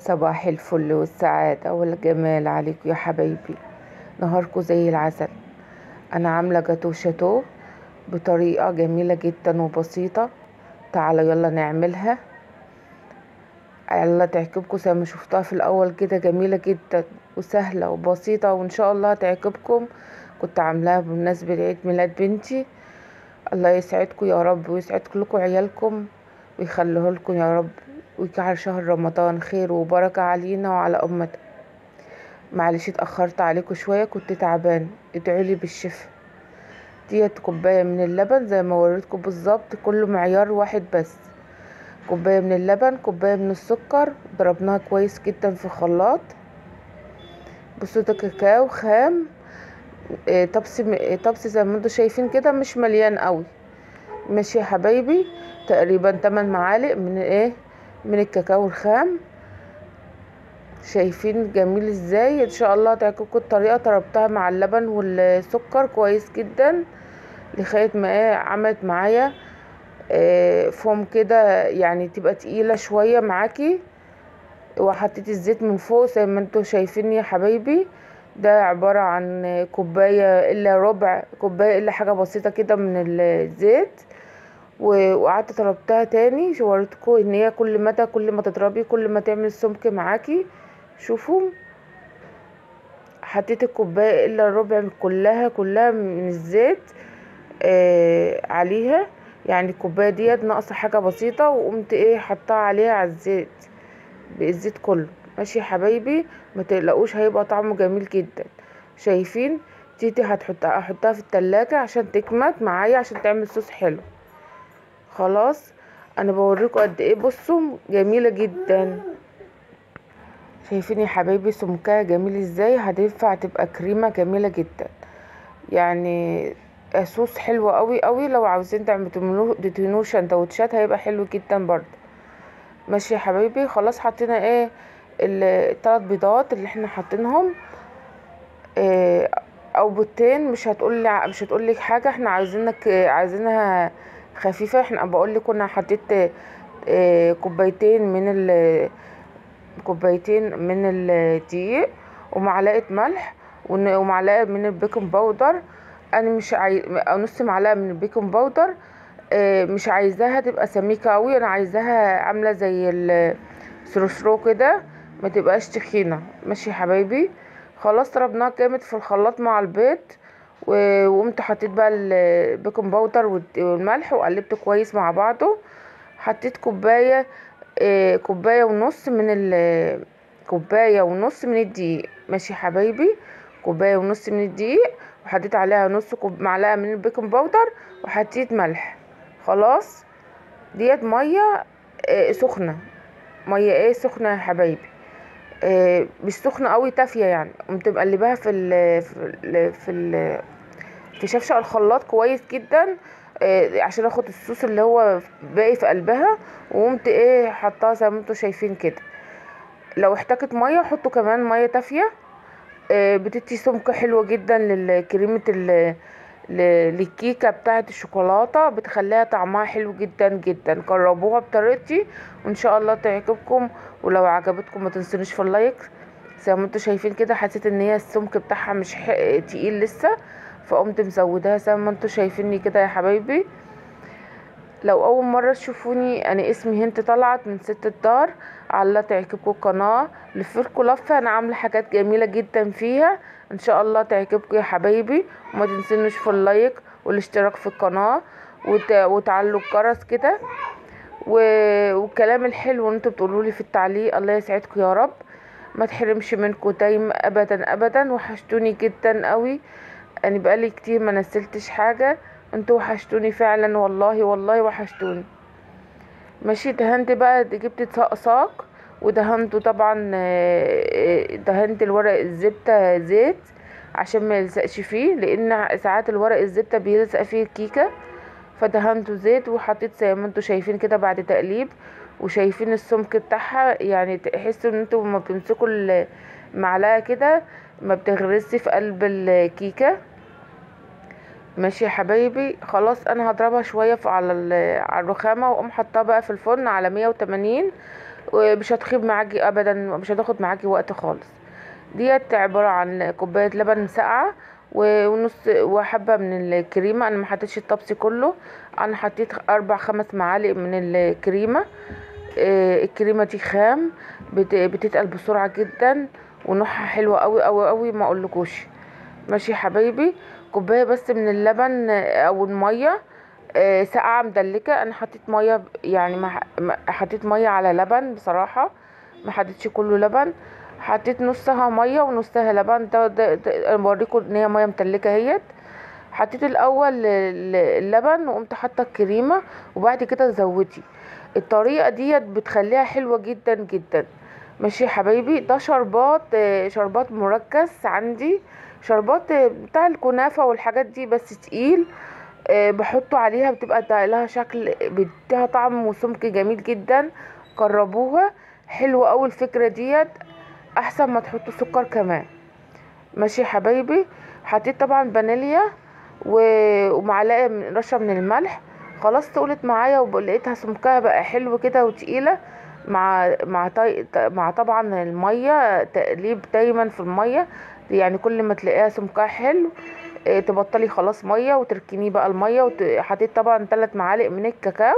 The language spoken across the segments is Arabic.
صباح الفل والسعادة والجمال عليكم يا حبايبي. نهاركم زي العسل. أنا عاملة جاتو شاتو بطريقة جميلة جدا وبسيطة. تعالوا يلا نعملها. يلا تعجبكم زي ما شفتها في الأول كده، جميلة جدا وسهلة وبسيطة وإن شاء الله تعجبكم. كنت عاملاها بمناسبة عيد ميلاد بنتي. الله يسعدكم يا رب ويسعد كلكم عيالكم ويخليه لكم يا رب، ويجعل شهر رمضان خير وبركة علينا وعلى أمتنا. معلش اتأخرت عليكم شوية، كنت تعبان، ادعولي بالشفا. ديت كوباية من اللبن زي ما وريتكم بالظبط، كله معيار واحد بس. كوباية من اللبن، كوباية من السكر، ضربناها كويس جدا في الخلاط. بصوا ده كاكاو خام. طبس زي ما انتوا شايفين كده، مش مليان قوي. ماشي يا حبايبي. تقريبا 8 معالق من الكاكاو الخام. شايفين جميل ازاي؟ ان شاء الله تعجبكم الطريقه. طربتها مع اللبن والسكر كويس جدا لغايه ما عملت معايا فوم كده، يعني تبقى تقيله شويه معاكي. وحطيت الزيت من فوق زي ما انتوا شايفين يا حبايبي. ده عباره عن كوبايه الا ربع كوبايه الا حاجه بسيطه كده من الزيت. وقعدت طلبتها تاني، وريتكم ان هي كل ما تضربي كل ما تعمل سمك معاكي. شوفوا، حطيت الكوبايه الا الربع كلها من الزيت عليها. يعني الكوبايه ديت ناقصه حاجه بسيطه، وقمت حطها عليها على الزيت بالزيت كله. ماشي يا حبايبي، ما تقلقوش، هيبقى طعمه جميل جدا. شايفين؟ تيتي احطها في التلاجة عشان تكمت معايا عشان تعمل صوص حلو. خلاص، انا بوريكم قد ايه. بصوا جميله جدا. شايفين يا حبايبي سمكها جميل ازاي؟ هتنفع تبقى كريمه جميله جدا. يعني صوص حلو قوي قوي. لو عاوزين تدهنوه سندوتشات هيبقى حلو جدا برضه. ماشي يا حبايبي. خلاص حطينا الثلاث بيضات اللي احنا حاطينهم، او بيضتين. مش هتقولك حاجه، احنا عايزينها خفيفه. احنا بقولك كنا حطيت كوبايتين من الدقيق، ومعلقه ملح، ومعلقه من البيكنج باودر. انا مش او نص معلقه من البيكنج باودر. مش عايزاها تبقى سميكه قوي، انا عايزاها عامله زي السرسرو كده، ما تبقاش تخينه. ماشي يا حبايبي. خلاص ضربناها جامد في الخلاط مع البيض، وقمت حطيت بقى البيكنج باودر والملح وقلبته كويس مع بعضه. حطيت كوبايه ونص من الدقيق. ماشي يا حبايبي. كوبايه ونص من الدقيق، وحطيت عليها نص معلقه من البيكنج باودر، وحطيت ملح. خلاص. ديت ميه سخنه. ميه سخنه يا حبايبي. مش سخنه قوي تافيه يعني. قمت مقلباها في شفشق الخلاط كويس جدا، عشان اخد الصوص اللي هو باقي في قلبها. وقمت حطاها زي ما انتوا شايفين كده. لو احتاجت ميه حطوا كمان ميه دافيه. بتدي سمكة حلوة جدا للكريمة للكيكة بتاعة الشوكولاتة، بتخليها طعمها حلو جدا جدا. جربوها بطريقتي وان شاء الله تعجبكم. ولو عجبتكم ما تنسونيش في اللايك. زي ما انتوا شايفين كده، حسيت ان هي السمك بتاعها مش تقيل لسه، فقمت مزوداها زي ما انتوا شايفيني كده يا حبايبي. لو اول مره تشوفوني، انا اسمي هند طلعت من ست الدار. على تعجبكم القناه، لفلكوا لفه، انا عامله حاجات جميله جدا فيها. ان شاء الله تعجبكم يا حبايبي. وما تنسونوش في اللايك والاشتراك في القناه، وتعلوا الجرس كده، والكلام الحلو اللي انتوا بتقولوا لي في التعليق. الله يسعدكم يا رب. ما تحرمش منكم دايما ابدا ابدا. وحشتوني جدا قوي. انا بقالي كتير ما نزلتش حاجه. انتوا وحشتوني فعلا، والله والله وحشتوني. ماشي. دهنت بقى، جبت ساق ودهنته طبعا. دهنت الورق الزبدة زيت عشان ما يلزقش فيه، لان ساعات الورق الزبدة بيلزق فيه الكيكة. فدهنته زيت وحطيت زي ما انتوا شايفين كده بعد تقليب. وشايفين السمك بتاعها، يعني تحسوا ان انتوا لما بتمسكوا المعلقة كده ما بتغرسش في قلب الكيكة. ماشي يا حبايبي. خلاص انا هضربها شويه على الرخامه، واقوم حطها بقى في الفرن على 180 ومش هتخيب معاكي ابدا، مش هتاخد معاكي وقت خالص. ديت عبارة عن كوباية لبن ساقعة ونص وحبة من الكريمة. انا ما حطيتش الطبس كله، انا حطيت 4 5 معالق من الكريمة. الكريمة دي خام، بتتقل بسرعة جدا ونوعها حلو قوي قوي قوي ما اقولكوش. ماشي يا حبايبي. كوباية بس من اللبن او المية ساقعة مدلكة. انا حطيت مية يعني حطيت مية على لبن بصراحة، ما حطيتش كله لبن، حطيت نصها مية ونصها لبن. ده بوريكم ان هي مية متلكة اهيت. حطيت الاول اللبن وقمت حاطه الكريمه وبعد كده زودتي. الطريقه ديت بتخليها حلوه جدا جدا. ماشي يا حبايبي. ده شربات شربات مركز عندي، شربات بتاع الكنافه والحاجات دي بس تقيل. بحطه عليها بتبقى لها شكل، بيديها طعم وسمك جميل جدا. جربوها، حلوه اوي الفكره ديت، احسن ما تحطوا سكر كمان. ماشي يا حبايبي. حطيت طبعا فانيليا ومعلقه رشه من الملح. خلاص تقلت معايا ولقيتها سمكها بقى حلو كده وتقيله. مع طبعا الميه، تقليب دايما في الميه، يعني كل ما تلاقيها سمكها حلو تبطلي خلاص ميه وتركنيه بقى الميه. حطيت طبعا 3 معالق من الكاكاو.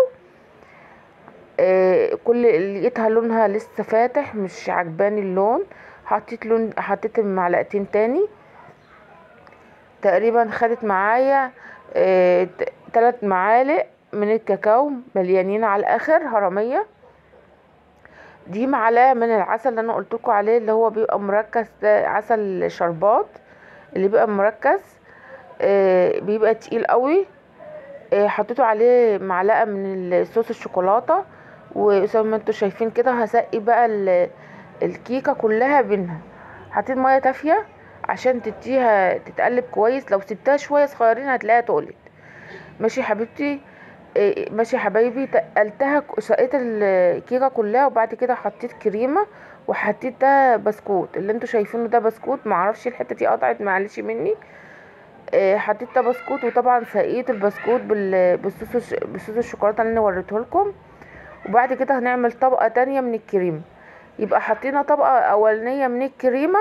كل اللي لقيتها لونها لسه فاتح مش عجباني اللون، حطيت معلقتين تاني. تقريبا خدت معايا 3 معالق من الكاكاو مليانين على الاخر هرمية. دي معلقة من العسل اللي انا قلتلكوا عليه، اللي هو بيبقى مركز، ده عسل شربات اللي بيبقى مركز بيبقى تقيل قوي. حطيته عليه معلقة من صوص الشوكولاتة، وزي ما انتوا شايفين كده هسقي بقى الكيكة كلها بينها. حطيت مية دافية عشان تديها تتقلب كويس، لو سبتها شوية صغيرين هتلاقيها تقلت. ماشي يا حبيبتي. ماشي يا حبايبي. تقلتها سقيت الكيكة كلها وبعد كده حطيت كريمة وحطيت ده بسكوت اللي انتوا شايفينه ده بسكوت. معرفش الحتة دي قطعت معلش مني. حطيت ده بسكوت، وطبعا سقيت البسكوت بالصوص الشوكولاته اللي انا وريته لكم. وبعد كده هنعمل طبقه تانية من الكريمه. يبقى حطينا طبقه اولانيه من الكريمه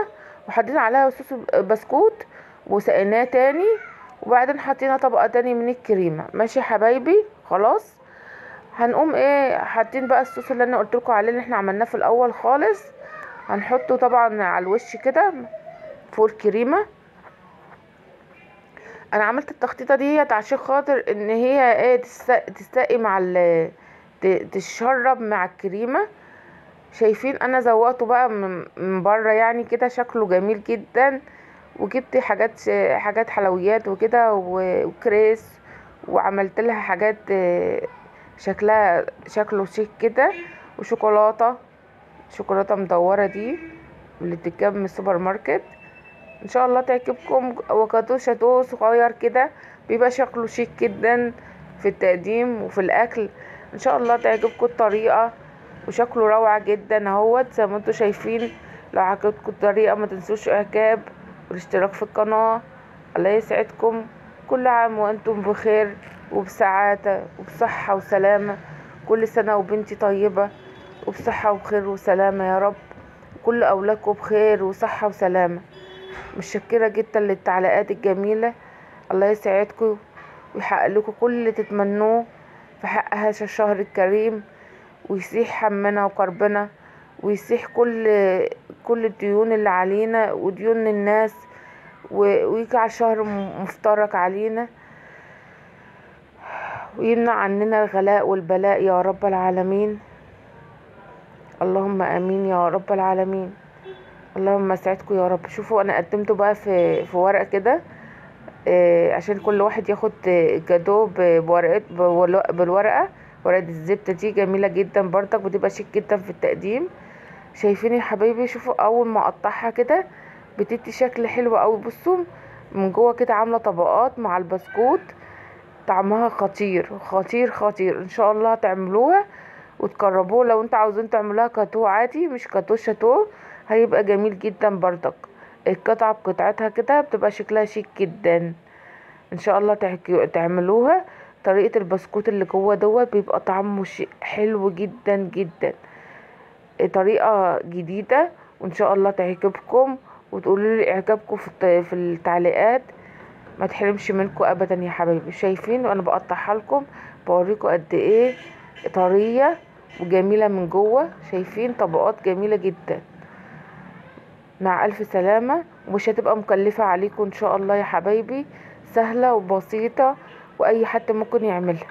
وحطينا عليها صوص بسكوت وسقيناه تاني، وبعدين حطينا طبقه تانية من الكريمه. ماشي يا حبايبي. خلاص هنقوم حاطين بقى الصوص اللي انا قلت لكم عليه اللي احنا عملناه في الاول خالص. هنحطه طبعا على الوش كده فوق الكريمه. انا عملت التخطيطه ديت عشان خاطر ان هي تستقي مع تشرب مع الكريمه. شايفين انا زوقته بقى من بره يعني كده شكله جميل جدا. وجبت حاجات حلويات وكده وكريس، وعملت لها حاجات شكله شيك كده، وشوكولاته شوكولاته مدوره دي اللي بتتجاب من السوبر ماركت. ان شاء الله تعجبكم. وكاتو شاتو صغير كده بيبقى شكله شيك جدا في التقديم وفي الاكل. ان شاء الله تعجبكم الطريقه وشكله روعه جدا اهوت زي ما انتم شايفين. لو عجبتكم الطريقه ما تنسوش اعجاب والاشتراك في القناه. الله يسعدكم. كل عام وانتم بخير وبسعاده وبصحه وسلامه. كل سنه وبنتي طيبه وبصحه وخير وسلامه يا رب. كل اولادكم بخير وصحه وسلامه. متشكرة جدا للتعليقات الجميلة. الله يسعدكم ويحقق لكم كل اللي تتمنوه في حق هذا الشهر الكريم، ويسيح همنا وكربنا، ويسيح كل الديون اللي علينا وديون الناس، ويجعل شهر مفترج علينا، ويمنع عننا الغلاء والبلاء يا رب العالمين. اللهم امين يا رب العالمين. اللهم اسعدكم يا رب. شوفوا انا قدمته بقى في ورقه كده عشان كل واحد ياخد جادو بالورقه. ورقه الزبده دي جميله جدا برضك، بتبقى شيك جدا في التقديم. شايفين يا حبايبي؟ شوفوا اول ما اقطعها كده بتدي شكل حلو قوي. بصوا من جوه كده عامله طبقات مع البسكوت، طعمها خطير خطير خطير. ان شاء الله تعملوها وتقربوه. لو انت عاوزين تعملوها كاتو عادي مش كاتو شاتو هيبقى جميل جدا برضك. القطعة بقطعتها كده بتبقى شكلها شيك جدا. ان شاء الله تعملوها. طريقة البسكوت اللي جوه دوت بيبقى طعمه حلو جدا جدا. طريقة جديدة، وان شاء الله تعجبكم، وتقولوا لي اعجابكم في التعليقات. ما تحرمش منكم ابدا يا حبايبي. شايفين وانا بقطعها لكم، بوريكم قد ايه طرية وجميلة من جوه. شايفين طبقات جميلة جدا. مع الف سلامة، ومش هتبقى مكلفة عليكم ان شاء الله يا حبايبي، سهلة وبسيطة، واي حد ممكن يعملها.